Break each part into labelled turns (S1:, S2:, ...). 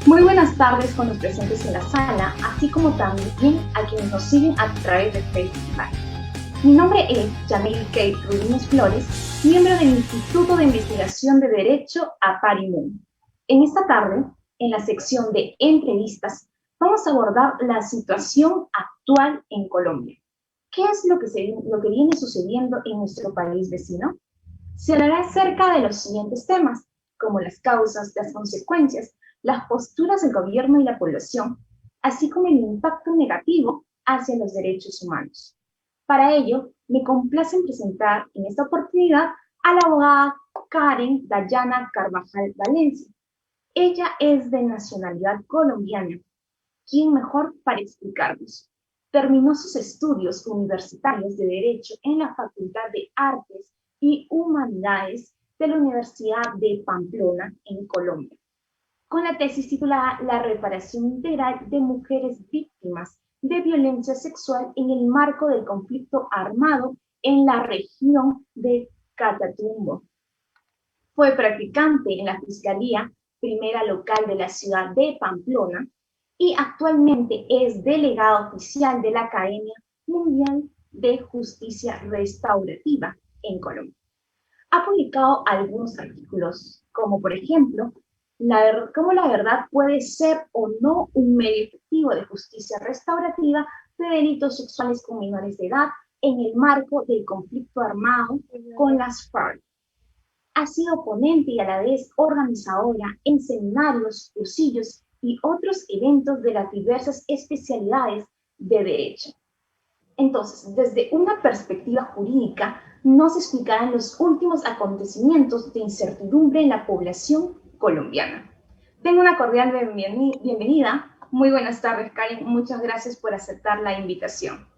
S1: Muy buenas tardes con los presentes en la sala, así como también a quienes nos siguen a través de Facebook Live. Mi nombre es Yaneli Kate Rudines Flores, miembro del Instituto de Investigación de Derecho Aparimún. En esta tarde, en la sección de entrevistas, vamos a abordar la situación actual en Colombia. ¿Qué es lo que viene sucediendo en nuestro país vecino? Se hablará acerca de los siguientes temas, como las causas, las consecuencias, las posturas del gobierno y la población, así como el impacto negativo hacia los derechos humanos. Para ello, me complace presentar en esta oportunidad a la abogada Karen Dayana Carvajal Valencia. Ella es de nacionalidad colombiana. ¿Quién mejor para explicarnos? Terminó sus estudios universitarios de Derecho en la Facultad de Artes y Humanidades de la Universidad de Pamplona, en Colombia, con la tesis titulada La reparación integral de mujeres víctimas de violencia sexual en el marco del conflicto armado en la región de Catatumbo. Fue practicante en la Fiscalía Primera Local de la ciudad de Pamplona y actualmente es delegada oficial de la Academia Mundial de Justicia Restaurativa en Colombia. Ha publicado algunos artículos, como por ejemplo, cómo la verdad puede ser o no un medio efectivo de justicia restaurativa de delitos sexuales con menores de edad en el marco del conflicto armado con las FARC. Ha sido ponente y a la vez organizadora en seminarios, cursillos y otros eventos de las diversas especialidades de derecho. Entonces, desde una perspectiva jurídica, nos explicarán los últimos acontecimientos de incertidumbre en la población colombiana. Tengo una cordial bienvenida. Muy buenas tardes, Karen. Muchas gracias por aceptar la invitación.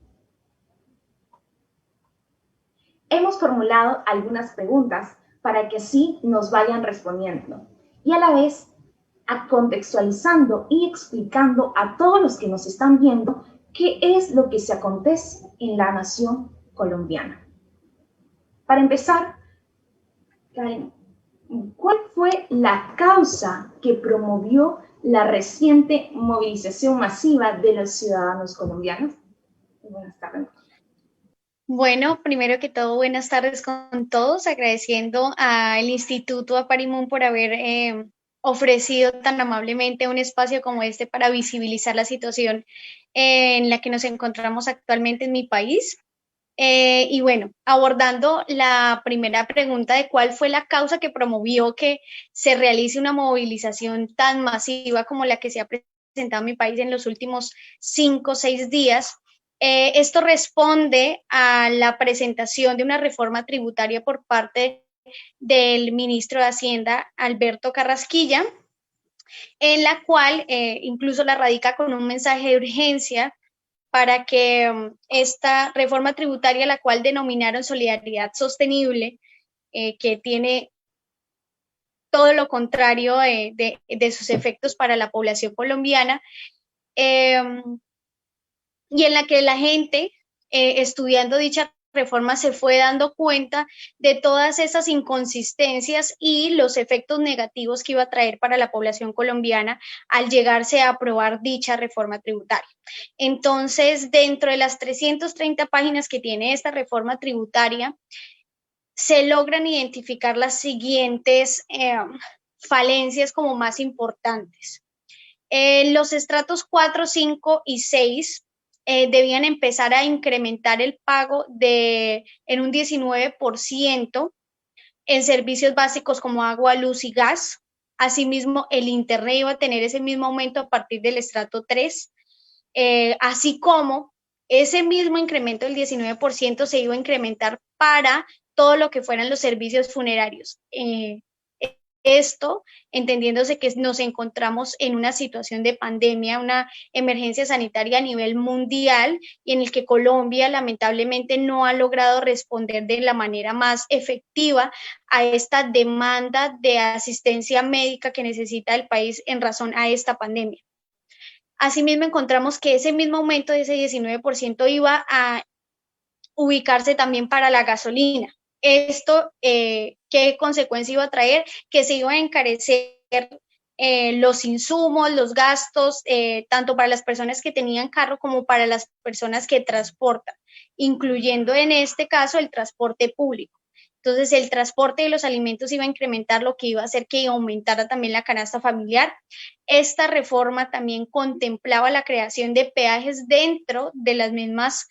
S1: Hemos formulado algunas preguntas para que así nos vayan respondiendo y a la vez contextualizando y explicando a todos los que nos están viendo qué es lo que se acontece en la nación colombiana. Para empezar, Karen, ¿cuál fue la causa que promovió la reciente movilización masiva de los ciudadanos colombianos? Buenas tardes.
S2: Bueno, primero que todo, buenas tardes con todos, agradeciendo al Instituto Aparimún por haber ofrecido tan amablemente un espacio como este para visibilizar la situación en la que nos encontramos actualmente en mi país. Y bueno, abordando la primera pregunta de cuál fue la causa que promovió que se realice una movilización tan masiva como la que se ha presentado en mi país en los últimos 5 o 6 días. Esto responde a la presentación de una reforma tributaria por parte del ministro de Hacienda, Alberto Carrasquilla, en la cual incluso la radica con un mensaje de urgencia para que esta reforma tributaria, la cual denominaron Solidaridad Sostenible, que tiene todo lo contrario de sus efectos para la población colombiana, y en la que la gente, estudiando dicha reforma, se fue dando cuenta de todas esas inconsistencias y los efectos negativos que iba a traer para la población colombiana al llegarse a aprobar dicha reforma tributaria. Entonces, dentro de las 330 páginas que tiene esta reforma tributaria, se logran identificar las siguientes falencias como más importantes. Los estratos 4, 5 y 6 debían empezar a incrementar el pago en un 19% en servicios básicos como agua, luz y gas. Asimismo, el Internet iba a tener ese mismo aumento a partir del estrato 3, así como ese mismo incremento del 19% se iba a incrementar para todo lo que fueran los servicios funerarios. Esto entendiéndose que nos encontramos en una situación de pandemia, una emergencia sanitaria a nivel mundial y en el que Colombia lamentablemente no ha logrado responder de la manera más efectiva a esta demanda de asistencia médica que necesita el país en razón a esta pandemia. Asimismo, encontramos que ese mismo aumento de ese 19% iba a ubicarse también para la gasolina. Esto, ¿qué consecuencia iba a traer? Que se iba a encarecer los insumos, los gastos, tanto para las personas que tenían carro como para las personas que transportan, incluyendo en este caso el transporte público. Entonces, el transporte de los alimentos iba a incrementar, lo que iba a hacer que aumentara también la canasta familiar. Esta reforma también contemplaba la creación de peajes dentro de las mismas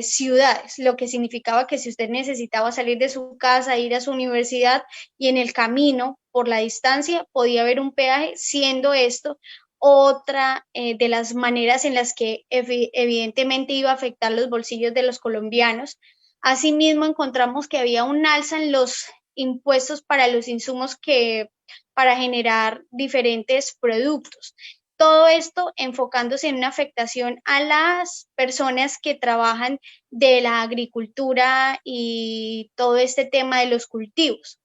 S2: ciudades, lo que significaba que si usted necesitaba salir de su casa, ir a su universidad y en el camino, por la distancia, podía haber un peaje, siendo esto otra de las maneras en las que evidentemente iba a afectar los bolsillos de los colombianos. Asimismo, encontramos que había un alza en los impuestos para los insumos para generar diferentes productos. Todo esto enfocándose en una afectación a las personas que trabajan de la agricultura y todo este tema de los cultivos.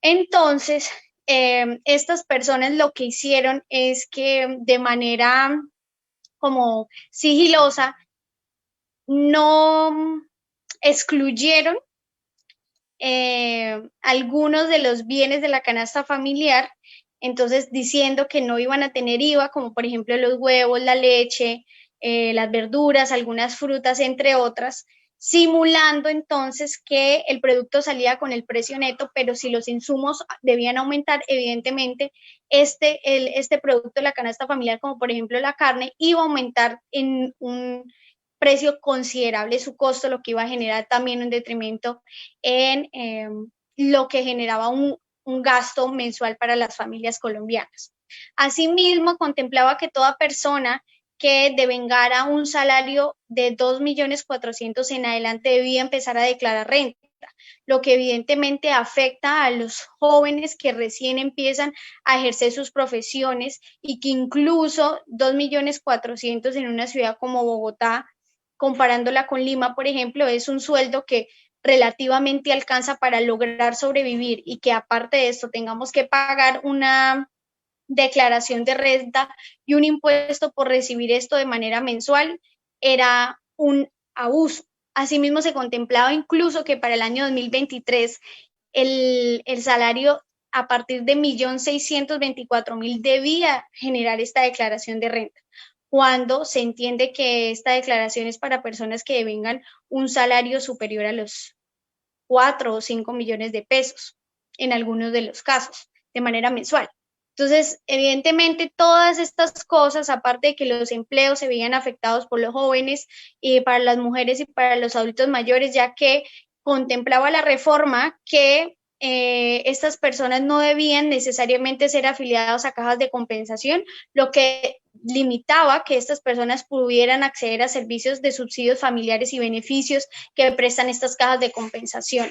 S2: Entonces, estas personas lo que hicieron es que de manera como sigilosa no excluyeron algunos de los bienes de la canasta familiar, entonces diciendo que no iban a tener IVA, como por ejemplo los huevos, la leche, las verduras, algunas frutas, entre otras, simulando entonces que el producto salía con el precio neto, pero si los insumos debían aumentar, evidentemente este producto de la canasta familiar, como por ejemplo la carne, iba a aumentar en un precio considerable su costo, lo que iba a generar también un detrimento en lo que generaba un gasto mensual para las familias colombianas. Asimismo, contemplaba que toda persona que devengara un salario de 2.400.000 en adelante debía empezar a declarar renta, lo que evidentemente afecta a los jóvenes que recién empiezan a ejercer sus profesiones y que incluso 2.400.000 en una ciudad como Bogotá, comparándola con Lima, por ejemplo, es un sueldo que relativamente alcanza para lograr sobrevivir y que aparte de esto tengamos que pagar una declaración de renta y un impuesto por recibir esto de manera mensual, era un abuso. Asimismo, se contemplaba incluso que para el año 2023 el salario a partir de 1.624.000 debía generar esta declaración de renta, cuando se entiende que esta declaración es para personas que devengan un salario superior a los 4 o 5 millones de pesos, en algunos de los casos, de manera mensual. Entonces, evidentemente, todas estas cosas, aparte de que los empleos se veían afectados por los jóvenes y para las mujeres y para los adultos mayores, ya que contemplaba la reforma que estas personas no debían necesariamente ser afiliados a cajas de compensación, lo que limitaba que estas personas pudieran acceder a servicios de subsidios familiares y beneficios que prestan estas cajas de compensación,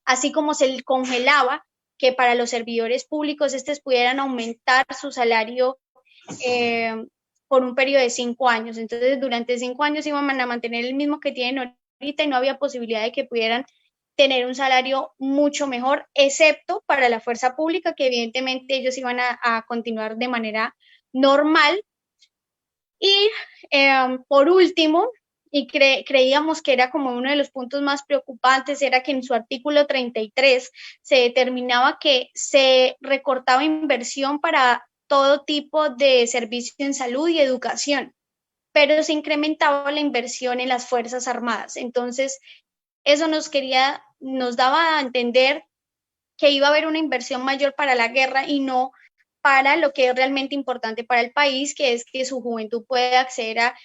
S2: así como se congelaba que para los servidores públicos estos pudieran aumentar su salario por un periodo de 5 años. Entonces, durante 5 años iban a mantener el mismo que tienen ahorita y no había posibilidad de que pudieran tener un salario mucho mejor, excepto para la fuerza pública, que evidentemente ellos iban a continuar de manera normal. Y por último, y creíamos que era como uno de los puntos más preocupantes, era que en su artículo 33 se determinaba que se recortaba inversión para todo tipo de servicios en salud y educación, pero se incrementaba la inversión en las Fuerzas Armadas. Entonces, eso nos daba a entender que iba a haber una inversión mayor para la guerra y no para lo que es realmente importante para el país, que es que su juventud pueda acceder a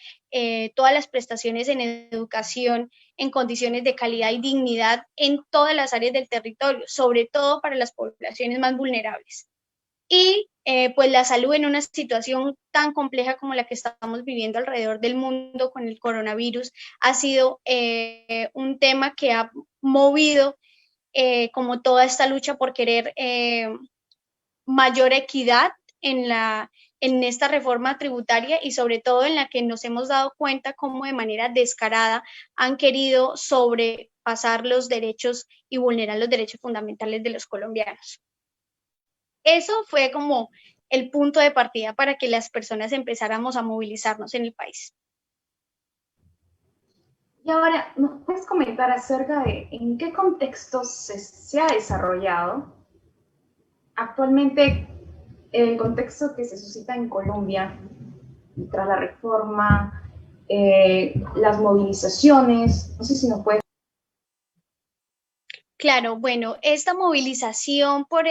S2: todas las prestaciones en educación en condiciones de calidad y dignidad en todas las áreas del territorio, sobre todo para las poblaciones más vulnerables. Y pues la salud en una situación tan compleja como la que estamos viviendo alrededor del mundo con el coronavirus ha sido un tema que ha movido como toda esta lucha por querer mayor equidad en esta reforma tributaria y sobre todo en la que nos hemos dado cuenta cómo de manera descarada han querido sobrepasar los derechos y vulnerar los derechos fundamentales de los colombianos. Eso fue como el punto de partida para que las personas empezáramos a movilizarnos en el país.
S1: Y ahora, ¿nos puedes comentar acerca de en qué contextos se ha desarrollado? Actualmente, el contexto que se suscita en Colombia tras la reforma, las movilizaciones, no sé si nos puede.
S2: Claro, bueno, esta movilización por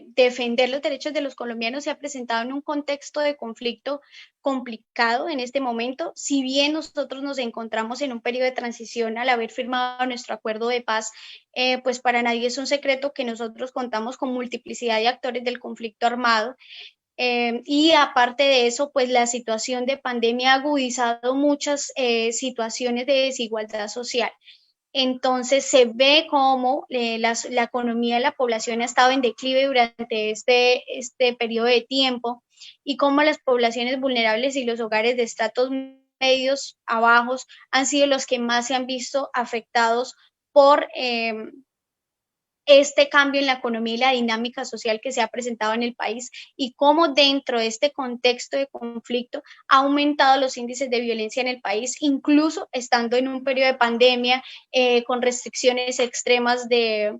S2: defender los derechos de los colombianos se ha presentado en un contexto de conflicto complicado en este momento. Si bien nosotros nos encontramos en un periodo de transición al haber firmado nuestro acuerdo de paz, pues para nadie es un secreto que nosotros contamos con multiplicidad de actores del conflicto armado. Y aparte de eso, pues la situación de pandemia ha agudizado muchas situaciones de desigualdad social. Entonces se ve cómo la economía de la población ha estado en declive durante este periodo de tiempo y cómo las poblaciones vulnerables y los hogares de estratos medios a bajos han sido los que más se han visto afectados por este cambio en la economía y la dinámica social que se ha presentado en el país y cómo dentro de este contexto de conflicto ha aumentado los índices de violencia en el país, incluso estando en un periodo de pandemia con restricciones extremas de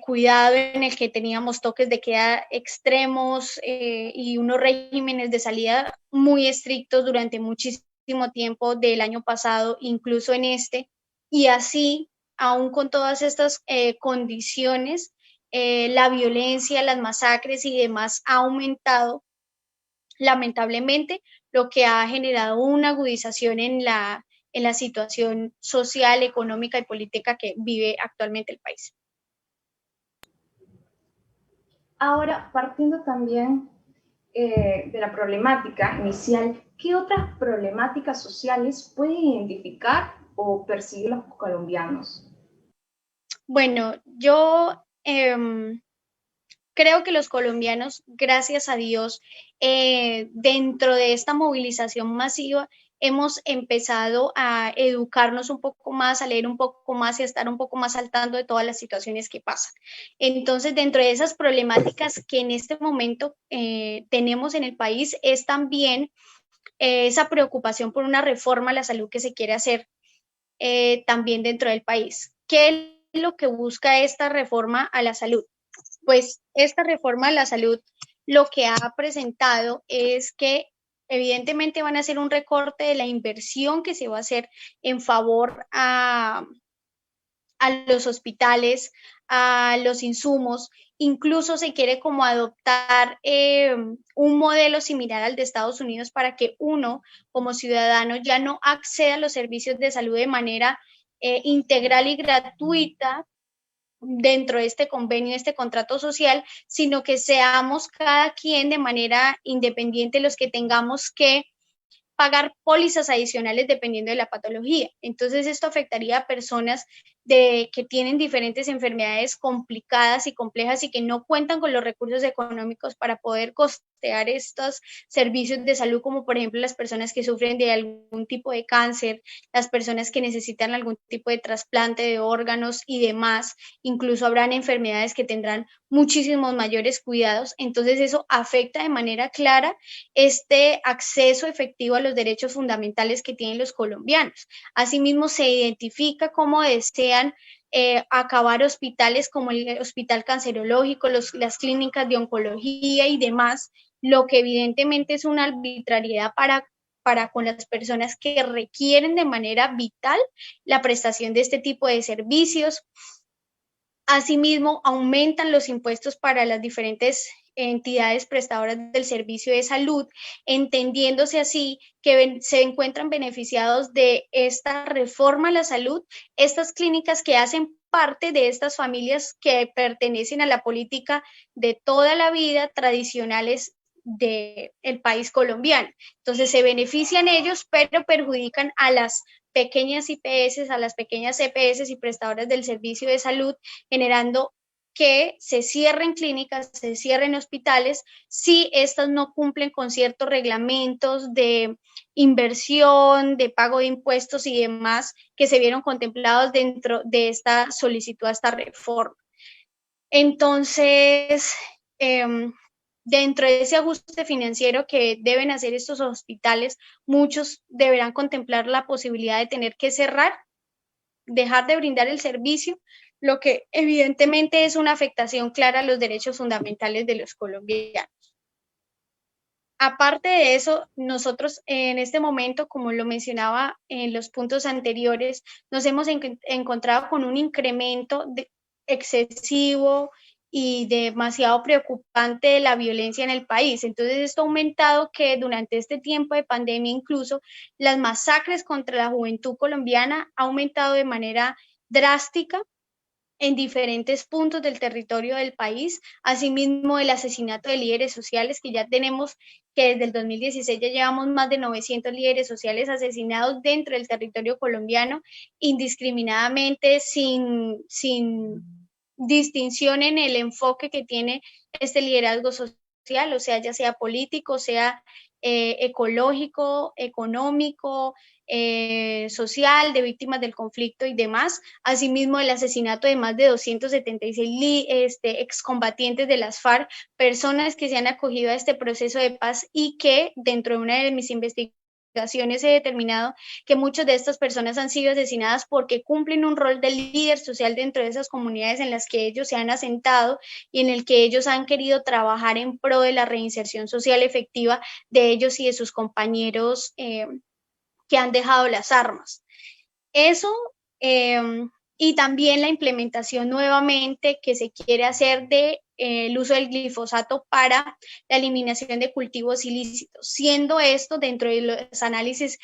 S2: cuidado en el que teníamos toques de queda extremos y unos regímenes de salida muy estrictos durante muchísimo tiempo del año pasado, incluso en este, y así, aún con todas estas condiciones, la violencia, las masacres y demás ha aumentado lamentablemente, lo que ha generado una agudización en la situación social, económica y política que vive actualmente el país.
S1: Ahora, partiendo también de la problemática inicial, ¿qué otras problemáticas sociales pueden identificar o percibir los colombianos?
S2: Bueno, yo creo que los colombianos, gracias a Dios, dentro de esta movilización masiva, hemos empezado a educarnos un poco más, a leer un poco más y a estar un poco más al tanto de todas las situaciones que pasan. Entonces, dentro de esas problemáticas que en este momento tenemos en el país, es también esa preocupación por una reforma a la salud que se quiere hacer también dentro del país. ¿Qué es lo que busca esta reforma a la salud? Pues esta reforma a la salud lo que ha presentado es que evidentemente van a hacer un recorte de la inversión que se va a hacer en favor a los hospitales, a los insumos, incluso se quiere como adoptar un modelo similar al de Estados Unidos para que uno como ciudadano ya no acceda a los servicios de salud de manera integral y gratuita dentro de este convenio, este contrato social, sino que seamos cada quien de manera independiente los que tengamos que pagar pólizas adicionales dependiendo de la patología. Entonces, esto afectaría a personas que tienen diferentes enfermedades complicadas y complejas y que no cuentan con los recursos económicos para poder costear estos servicios de salud, como por ejemplo las personas que sufren de algún tipo de cáncer, las personas que necesitan algún tipo de trasplante de órganos y demás. Incluso habrán enfermedades que tendrán muchísimos mayores cuidados. Entonces, eso afecta de manera clara este acceso efectivo a los derechos fundamentales que tienen los colombianos. Asimismo, se identifica cómo desean acabar hospitales como el Hospital Cancerológico, las clínicas de oncología y demás, lo que evidentemente es una arbitrariedad para con las personas que requieren de manera vital la prestación de este tipo de servicios. Asimismo, aumentan los impuestos para las diferentes entidades prestadoras del servicio de salud, entendiéndose así que se encuentran beneficiados de esta reforma a la salud, estas clínicas que hacen parte de estas familias que pertenecen a la política de toda la vida tradicionales del país colombiano. Entonces se benefician ellos, pero perjudican a las pequeñas IPS, a las pequeñas EPS y prestadoras del servicio de salud, generando que se cierren clínicas, se cierren hospitales si estas no cumplen con ciertos reglamentos de inversión, de pago de impuestos y demás que se vieron contemplados dentro de esta solicitud a esta reforma. Entonces, dentro de ese ajuste financiero que deben hacer estos hospitales, muchos deberán contemplar la posibilidad de tener que cerrar, dejar de brindar el servicio, lo que evidentemente es una afectación clara a los derechos fundamentales de los colombianos. Aparte de eso, nosotros en este momento, como lo mencionaba en los puntos anteriores, nos hemos encontrado con un incremento excesivo y demasiado preocupante de la violencia en el país. Entonces, esto ha aumentado que durante este tiempo de pandemia, incluso las masacres contra la juventud colombiana ha aumentado de manera drástica en diferentes puntos del territorio del país, asimismo el asesinato de líderes sociales, que ya tenemos que desde el 2016 ya llevamos más de 900 líderes sociales asesinados dentro del territorio colombiano, indiscriminadamente, sin distinción en el enfoque que tiene este liderazgo social, o sea, ya sea político, sea ecológico, económico, social, de víctimas del conflicto y demás. Asimismo, el asesinato de más de 276 excombatientes de las FARC, personas que se han acogido a este proceso de paz y que dentro de una de mis investigaciones he determinado que muchas de estas personas han sido asesinadas porque cumplen un rol de líder social dentro de esas comunidades en las que ellos se han asentado y en el que ellos han querido trabajar en pro de la reinserción social efectiva de ellos y de sus compañeros que han dejado las armas. Eso y también la implementación nuevamente que se quiere hacer de el uso del glifosato para la eliminación de cultivos ilícitos, siendo esto dentro de los análisis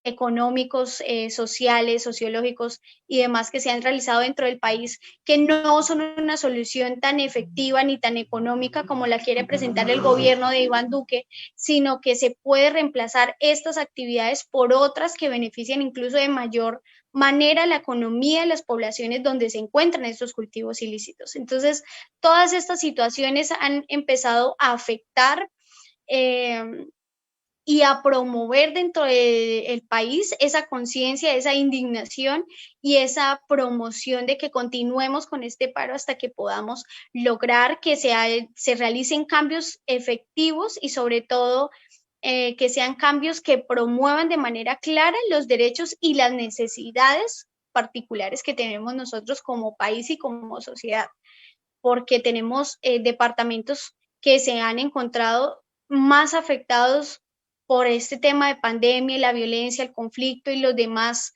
S2: económicos, sociales, sociológicos y demás que se han realizado dentro del país, que no son una solución tan efectiva ni tan económica como la quiere presentar el gobierno de Iván Duque, sino que se puede reemplazar estas actividades por otras que benefician incluso de mayor manera la economía de las poblaciones donde se encuentran estos cultivos ilícitos. Entonces, todas estas situaciones han empezado a afectar y a promover dentro del país esa conciencia, esa indignación y esa promoción de que continuemos con este paro hasta que podamos lograr que se realicen cambios efectivos y sobre todo que sean cambios que promuevan de manera clara los derechos y las necesidades particulares que tenemos nosotros como país y como sociedad, porque tenemos departamentos que se han encontrado más afectados por este tema de pandemia, la violencia, el conflicto y las demás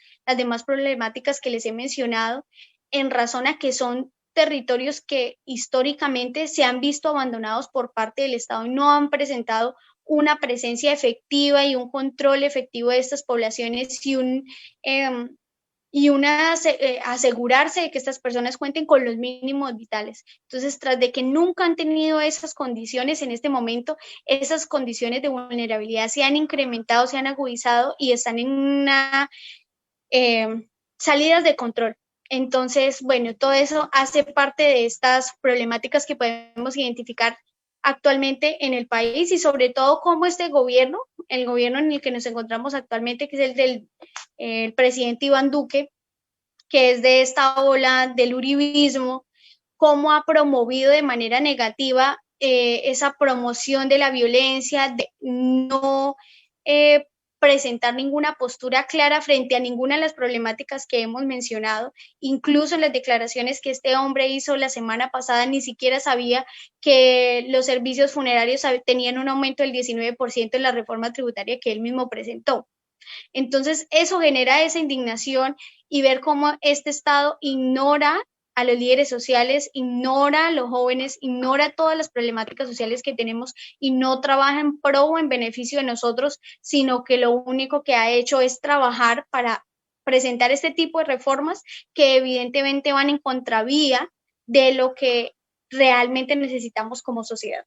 S2: problemáticas que les he mencionado, en razón a que son territorios que históricamente se han visto abandonados por parte del Estado y no han presentado una presencia efectiva y un control efectivo de estas poblaciones y asegurarse de que estas personas cuenten con los mínimos vitales. Entonces, tras de que nunca han tenido esas condiciones en este momento, esas condiciones de vulnerabilidad se han incrementado, se han agudizado y están en una salidas de control. Entonces, bueno, todo eso hace parte de estas problemáticas que podemos identificar actualmente en el país y sobre todo cómo este gobierno, el gobierno en el que nos encontramos actualmente, que es el del presidente Iván Duque, que es de esta ola del uribismo, cómo ha promovido de manera negativa esa promoción de la violencia, de no presentar ninguna postura clara frente a ninguna de las problemáticas que hemos mencionado. Incluso en las declaraciones que este hombre hizo la semana pasada, ni siquiera sabía que los servicios funerarios tenían un aumento del 19% en la reforma tributaria que él mismo presentó. Entonces, eso genera esa indignación y ver cómo este Estado ignora a los líderes sociales, ignora a los jóvenes, ignora todas las problemáticas sociales que tenemos y no trabaja en pro o en beneficio de nosotros, sino que lo único que ha hecho es trabajar para presentar este tipo de reformas que evidentemente van en contravía de lo que realmente necesitamos como sociedad.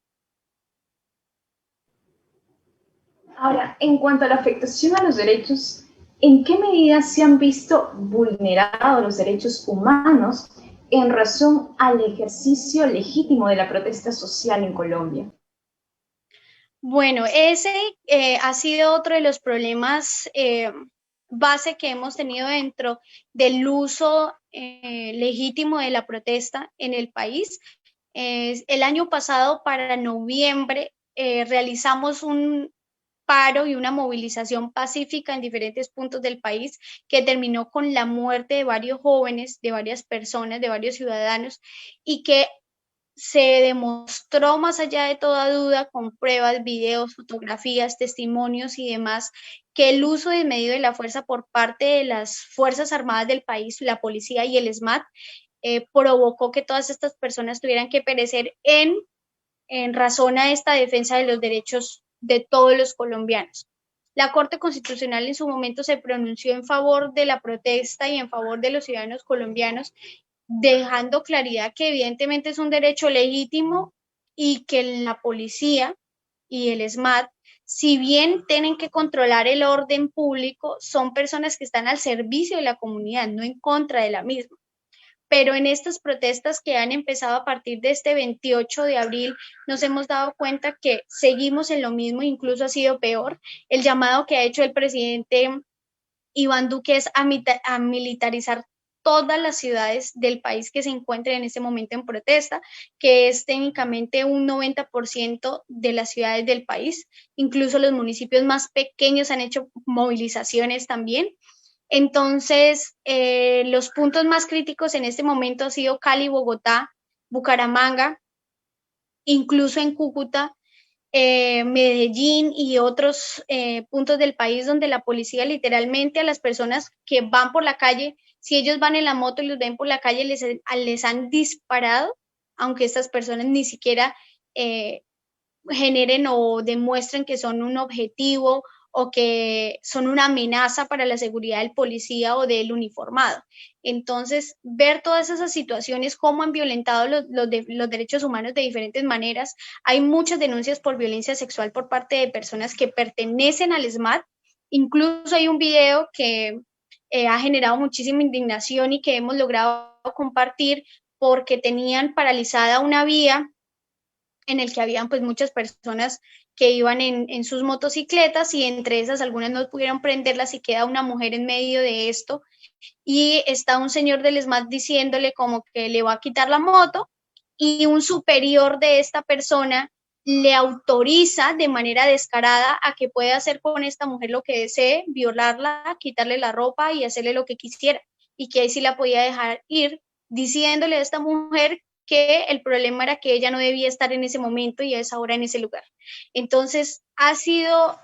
S1: Ahora, en cuanto a la afectación a los derechos, ¿en qué medida se han visto vulnerados los derechos humanos en razón al ejercicio legítimo de la protesta social en Colombia?
S2: Bueno, ese ha sido otro de los problemas base que hemos tenido dentro del uso legítimo de la protesta en el país. El año pasado, para noviembre, realizamos paro y una movilización pacífica en diferentes puntos del país que terminó con la muerte de varios jóvenes, de varias personas, de varios ciudadanos, y que se demostró más allá de toda duda con pruebas, videos, fotografías, testimonios y demás, que el uso desmedido de la fuerza por parte de las Fuerzas Armadas del país, la policía y el SMAT, provocó que todas estas personas tuvieran que perecer en razón a esta defensa de los derechos de todos los colombianos. La Corte Constitucional en su momento se pronunció en favor de la protesta y en favor de los ciudadanos colombianos, dejando claridad que evidentemente es un derecho legítimo y que la policía y el SMAT, si bien tienen que controlar el orden público, son personas que están al servicio de la comunidad, no en contra de la misma. Pero en estas protestas que han empezado a partir de este 28 de abril, nos hemos dado cuenta que seguimos en lo mismo, incluso ha sido peor. El llamado que ha hecho el presidente Iván Duque es a militarizar todas las ciudades del país que se encuentren en este momento en protesta, que es técnicamente un 90% de las ciudades del país. Incluso los municipios más pequeños han hecho movilizaciones también. Entonces, los puntos más críticos en este momento han sido Cali, Bogotá, Bucaramanga, incluso en Cúcuta, Medellín y otros puntos del país donde la policía literalmente a las personas que van por la calle, si ellos van en la moto y los ven por la calle, les han disparado, aunque estas personas ni siquiera generen o demuestren que son un objetivo o que son una amenaza para la seguridad del policía o del uniformado. Entonces, ver todas esas situaciones, cómo han violentado los derechos humanos de diferentes maneras. Hay muchas denuncias por violencia sexual por parte de personas que pertenecen al SMAT. Incluso hay un video que ha generado muchísima indignación y que hemos logrado compartir porque tenían paralizada una vía en el que habían pues muchas personas que iban en sus motocicletas y entre esas algunas no pudieron prenderlas y queda una mujer en medio de esto y está un señor del SMAT diciéndole como que le va a quitar la moto y un superior de esta persona le autoriza de manera descarada a que pueda hacer con esta mujer lo que desee, violarla, quitarle la ropa y hacerle lo que quisiera y que ahí sí la podía dejar ir diciéndole a esta mujer que el problema era que ella no debía estar en ese momento y a esa hora en ese lugar. Entonces, ha sido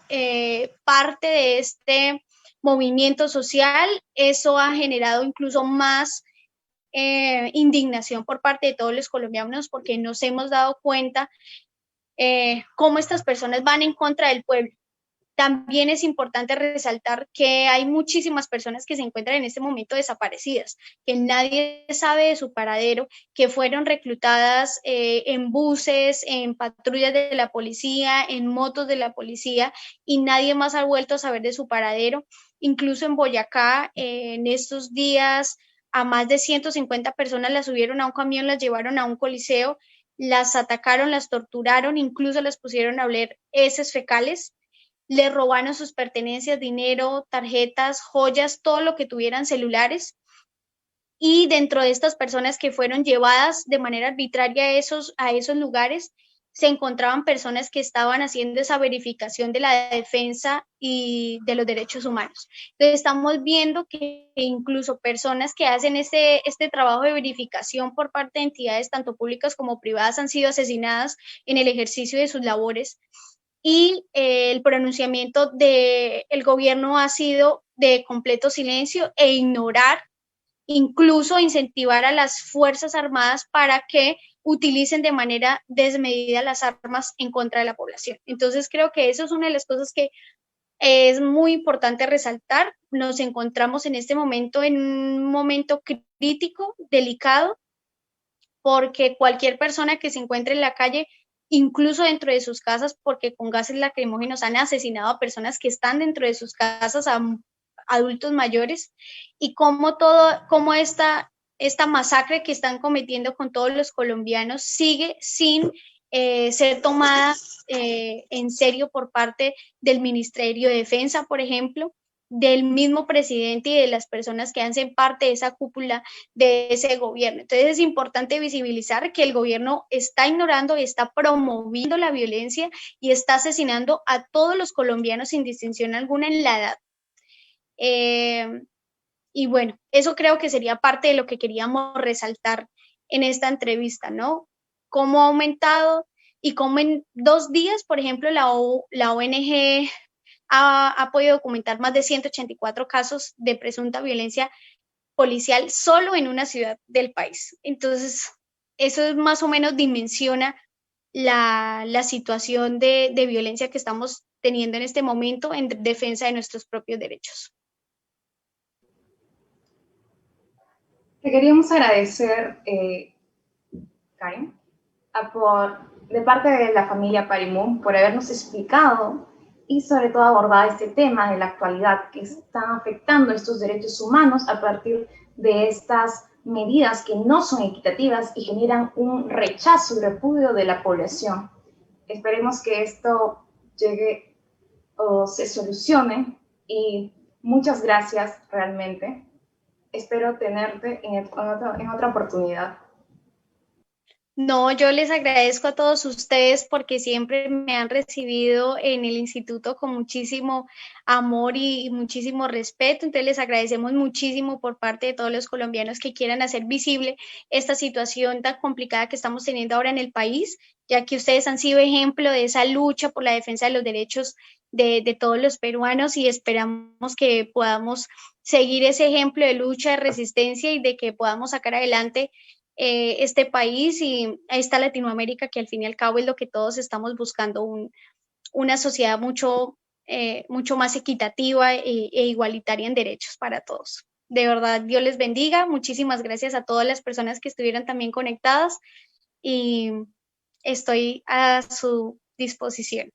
S2: parte de este movimiento social, eso ha generado incluso más indignación por parte de todos los colombianos porque nos hemos dado cuenta cómo estas personas van en contra del pueblo. También es importante resaltar que hay muchísimas personas que se encuentran en este momento desaparecidas, que nadie sabe de su paradero, que fueron reclutadas en buses, en patrullas de la policía, en motos de la policía y nadie más ha vuelto a saber de su paradero. Incluso en Boyacá, en estos días, a más de 150 personas las subieron a un camión, las llevaron a un coliseo, las atacaron, las torturaron, incluso las pusieron a oler heces fecales. Le robaron sus pertenencias, dinero, tarjetas, joyas, todo lo que tuvieran, celulares. Y dentro de estas personas que fueron llevadas de manera arbitraria a esos lugares, se encontraban personas que estaban haciendo esa verificación de la defensa y de los derechos humanos. Entonces estamos viendo que incluso personas que hacen este trabajo de verificación por parte de entidades tanto públicas como privadas han sido asesinadas en el ejercicio de sus labores. Y el pronunciamiento del gobierno ha sido de completo silencio e ignorar, incluso incentivar a las Fuerzas Armadas para que utilicen de manera desmedida las armas en contra de la población. Entonces creo que eso es una de las cosas que es muy importante resaltar. Nos encontramos en este momento en un momento crítico, delicado, porque cualquier persona que se encuentre en la calle, incluso dentro de sus casas, porque con gases lacrimógenos han asesinado a personas que están dentro de sus casas, a adultos mayores, y cómo esta masacre que están cometiendo con todos los colombianos sigue sin ser tomada en serio por parte del Ministerio de Defensa, por ejemplo, del mismo presidente y de las personas que hacen parte de esa cúpula de ese gobierno. Entonces es importante visibilizar que el gobierno está ignorando y está promoviendo la violencia y está asesinando a todos los colombianos sin distinción alguna en la edad. Y bueno, eso creo que sería parte de lo que queríamos resaltar en esta entrevista, ¿no? Cómo ha aumentado y cómo en 2 días, por ejemplo, la ONG ha podido documentar más de 184 casos de presunta violencia policial solo en una ciudad del país. Entonces, eso más o menos dimensiona la situación de violencia que estamos teniendo en este momento en defensa de nuestros propios derechos.
S1: Te queríamos agradecer, Karen, de parte de la familia Parimón, por habernos explicado y sobre todo abordar este tema de la actualidad que están afectando estos derechos humanos a partir de estas medidas que no son equitativas y generan un rechazo y repudio de la población. Esperemos que esto llegue o se solucione y muchas gracias realmente. Espero tenerte en otra oportunidad.
S2: No, yo les agradezco a todos ustedes porque siempre me han recibido en el instituto con muchísimo amor y muchísimo respeto. Entonces les agradecemos muchísimo por parte de todos los colombianos que quieran hacer visible esta situación tan complicada que estamos teniendo ahora en el país, ya que ustedes han sido ejemplo de esa lucha por la defensa de los derechos de todos los peruanos y esperamos que podamos seguir ese ejemplo de lucha, de resistencia y de que podamos sacar adelante este país y esta Latinoamérica que al fin y al cabo es lo que todos estamos buscando, una sociedad mucho más equitativa e igualitaria en derechos para todos. De verdad, Dios les bendiga. Muchísimas gracias a todas las personas que estuvieron también conectadas y estoy a su disposición.